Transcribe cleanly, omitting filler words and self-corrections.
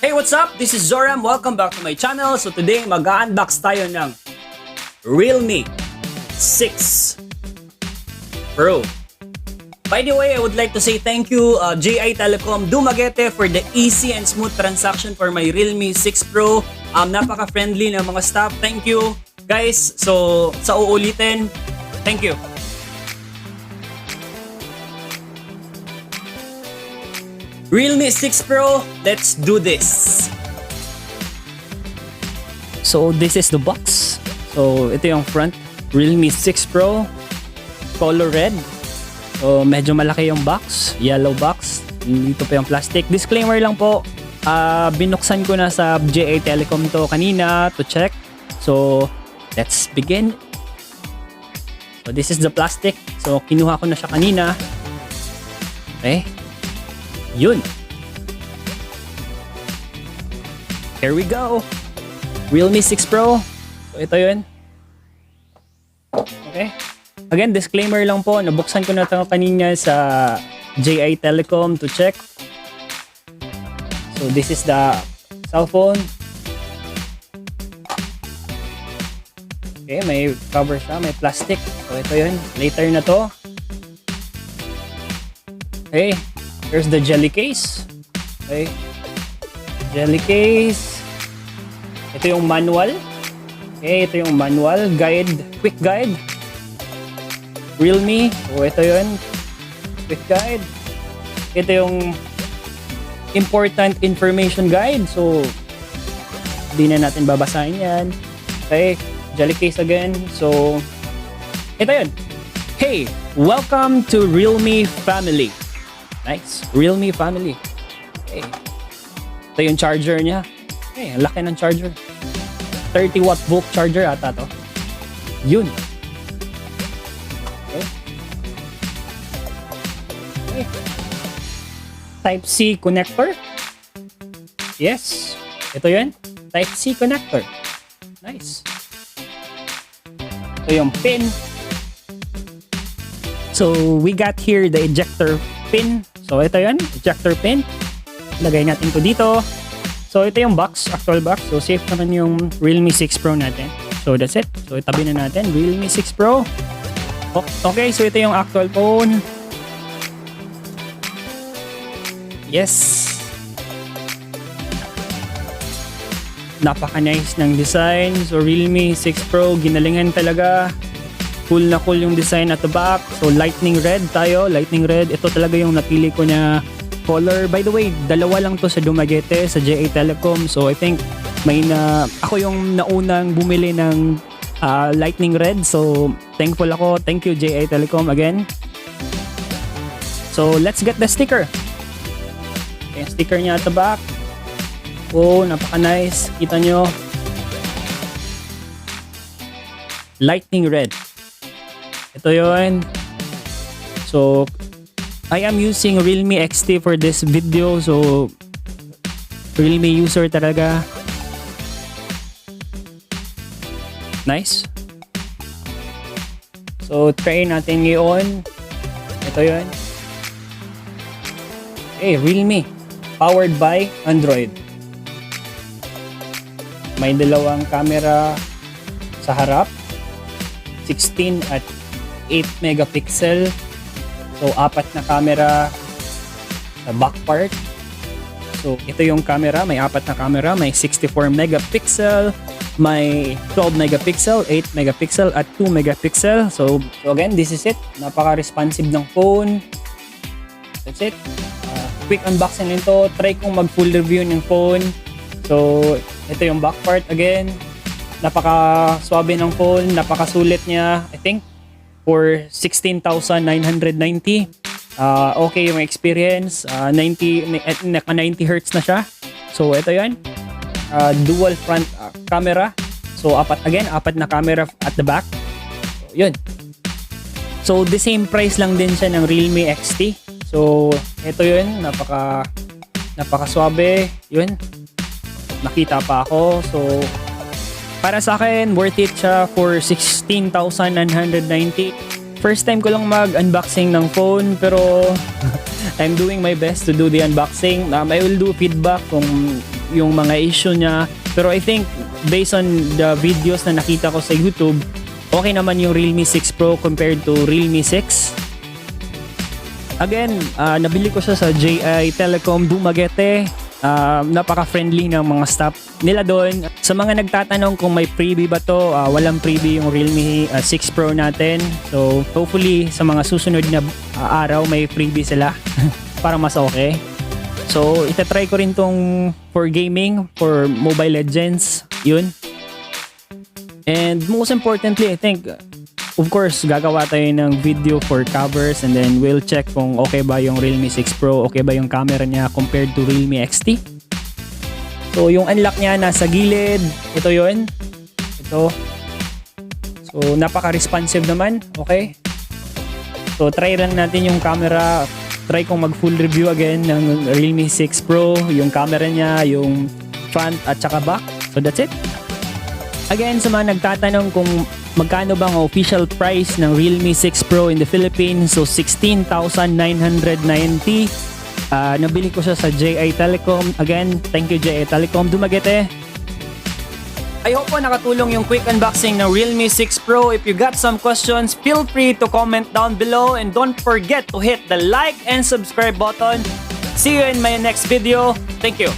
Hey, what's up? This is Jorem. Welcome back to my channel. So today, mag-unbox tayo ng Realme 6 Pro. By the way, I would like to say thank you TELECOM DUMAGUETE for the easy and smooth transaction for my Realme 6 Pro. Napaka-friendly ng mga staff. Thank you, guys. So, sa uulitin, thank you. Realme 6 Pro, let's do this. So this is the box. So ito yung front, Realme 6 Pro, color red. So medyo malaki yung box, yellow box. Dito pa yung plastic. Disclaimer lang po, binuksan ko na sa TELECOM to kanina to check. So let's begin. So this is the plastic. So kinuha ko na siya kanina. Okay. Yun. Here we go. Realme 6 Pro. So ito yun. Okay. Again, disclaimer lang po. Nabuksan ko na ito kanina sa TELECOM to check. So this is the cell phone. Okay, may cover siya. May plastic. So ito yun. Later na to. Okay. Here's the jelly case. Okay. Jelly case. Ito yung manual. Okay, ito yung manual. Guide. Quick guide. Realme. So, ito yun. Quick guide. Ito yung important information guide. So, di na natin babasahin yan. Okay. Jelly case again. So, ito yun. Hey! Welcome to Realme family. Nice. Realme family. Okay. Ito yung charger niya. Okay, ang laki ng charger. 30 watt volt charger ata to. Yun. Okay. Okay. Type C connector. Yes. Ito yun. Type C connector. Nice. Ito yung pin. So, we got here the ejector pin. So, ito yun, ejector pin. Lagay natin to dito. So, ito yung box, actual box. So, safe naman yung Realme 6 Pro natin. So, that's it. So, itabi na natin, Realme 6 Pro. Okay, so ito yung actual phone. Yes. Napaka-nice ng design. So, Realme 6 Pro, ginalingan talaga. Cool na cool yung design at the back. So, lightning red tayo. Lightning red. Ito talaga yung napili ko na color. By the way, dalawa lang to sa DUMAGUETE, sa TELECOM. So, I think ako yung naunang bumili ng lightning red. So, thankful ako. Thank you, TELECOM again. So, let's get the sticker. Okay, yung sticker niya at the back. Oh, napaka-nice. Kita nyo. Lightning red. Ito yun. So, I am using Realme XT for this video. So, Realme user talaga. Nice. So, try natin ngayon. Ito yun. Okay, Realme. Powered by Android. May dalawang camera sa harap. 16 at 8 megapixel. So, 4 na camera sa back part. So, ito yung camera. May 4 na camera. May 64 megapixel. May 12 megapixel, 8 megapixel, at 2 megapixel. So again, this is it. Napaka-responsive ng phone. That's it. Quick unboxing nito. Try kong mag-full review ng phone. So, ito yung back part again. Napaka-swabe ng phone. Napaka-sulit niya. I think for 16,990. Okay yung experience. 90 Hz na siya. So ito yan. Dual front camera. So apat na camera at the back. So, yun. So the same price lang din siya ng Realme XT. So ito yun. Napaka-swabe. Yun. Nakita pa ako. So para sa akin, worth it siya for 16,990. First time ko lang mag-unboxing ng phone, pero I'm doing my best to do the unboxing. I will do feedback kung yung mga issue niya. Pero I think based on the videos na nakita ko sa YouTube, okay naman yung Realme 6 Pro compared to Realme 6. Again, nabili ko siya sa TELECOM Dumaguete. Napaka-friendly ng mga staff nila doon. Sa mga nagtatanong kung may freebie ba to, walang freebie yung Realme 6 Pro natin. So hopefully sa mga susunod na araw may freebie sila para mas okay. So itatry ko rin tong for gaming, for Mobile Legends, yun. And most importantly, I think, of course, gagawa tayo ng video for covers and then we'll check kung okay ba yung Realme 6 Pro, okay ba yung camera niya compared to Realme XT. So yung unlock niya nasa gilid, ito yun. Ito. So napaka-responsive naman, okay. So try lang natin yung camera, try kong mag full review again ng Realme 6 Pro, yung camera niya, yung front at saka back. So that's it. Again, sa mga nagtatanong kung magkano bang official price ng Realme 6 Pro in the Philippines, so 16,990. Nabili ko siya sa Telecom. Again, thank you Telecom Dumaguete. I hope po nakatulong yung quick unboxing ng Realme 6 Pro. If you got some questions, feel free to comment down below and don't forget to hit the like and subscribe button. See you in my next video. Thank you.